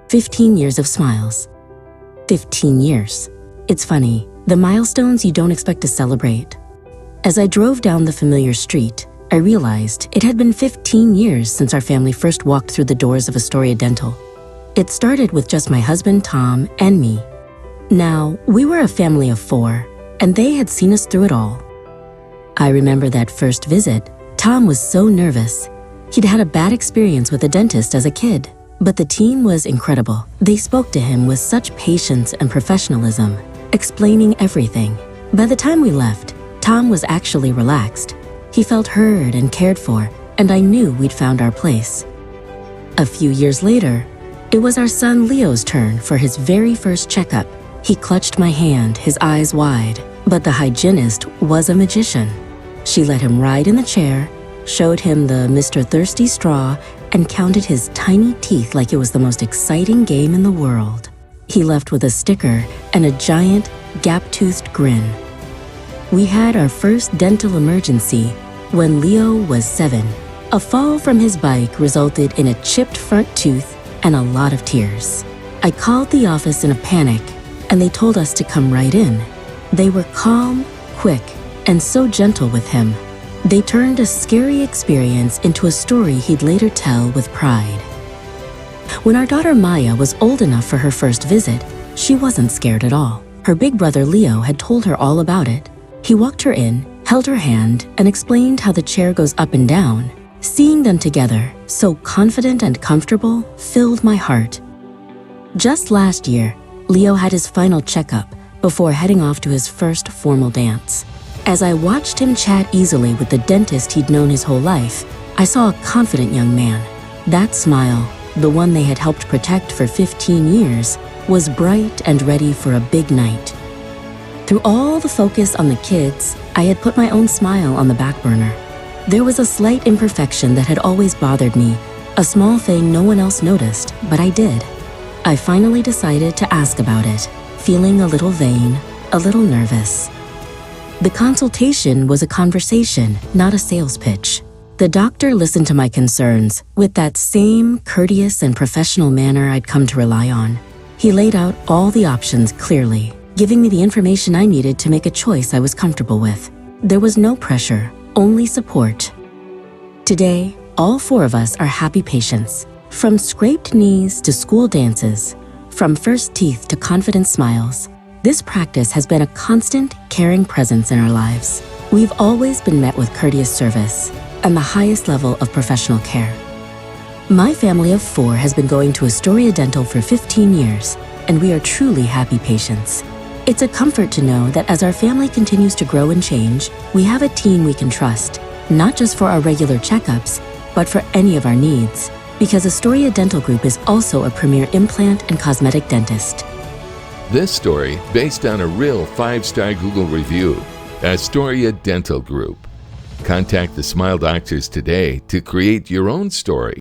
15 years of smiles. 15 years. It's funny, the milestones you don't expect to celebrate. As I drove down the familiar street, I realized it had been 15 years since our family first walked through the doors of Astoria Dental. It started with just my husband, Tom, and me. Now, we were a family of 4, and they had seen us through it all. I remember that first visit. Tom was so nervous. He'd had a bad experience with a dentist as a kid, but the team was incredible. They spoke to him with such patience and professionalism, explaining everything. By the time we left, Tom was actually relaxed. He felt heard and cared for, and I knew we'd found our place. A few years later, it was our son Leo's turn for his very first checkup. He clutched my hand, his eyes wide, but the hygienist was a magician. She let him ride in the chair, showed him the Mr. Thirsty straw, and counted his tiny teeth like it was the most exciting game in the world. He left with a sticker and a giant, gap-toothed grin. We had our first dental emergency when Leo was 7. A fall from his bike resulted in a chipped front tooth and a lot of tears. I called the office in a panic, and they told us to come right in. They were calm, quick, and so gentle with him. They turned a scary experience into a story he'd later tell with pride. When our daughter Maya was old enough for her first visit, she wasn't scared at all. Her big brother Leo had told her all about it. He walked her in, held her hand, and explained how the chair goes up and down. Seeing them together, so confident and comfortable, filled my heart. Just last year, Leo had his final checkup before heading off to his first formal dance. As I watched him chat easily with the dentist he'd known his whole life, I saw a confident young man. That smile, the one they had helped protect for 15 years, was bright and ready for a big night. Through all the focus on the kids, I had put my own smile on the back burner. There was a slight imperfection that had always bothered me, a small thing no one else noticed, but I did. I finally decided to ask about it, feeling a little vain, a little nervous. The consultation was a conversation, not a sales pitch. The doctor listened to my concerns with that same courteous and professional manner I'd come to rely on. He laid out all the options clearly, giving me the information I needed to make a choice I was comfortable with. There was no pressure, only support. Today, all 4 of us are happy patients. From scraped knees to school dances, from first teeth to confident smiles, this practice has been a constant, caring presence in our lives. We've always been met with courteous service and the highest level of professional care. My family of 4 has been going to Astoria Dental for 15 years, and we are truly happy patients. It's a comfort to know that as our family continues to grow and change, we have a team we can trust, not just for our regular checkups, but for any of our needs, because Astoria Dental Group is also a premier implant and cosmetic dentist. This story based on a real 5-star Google review. Astoria Dental Group. Contact the Smile Doctors today to create your own story.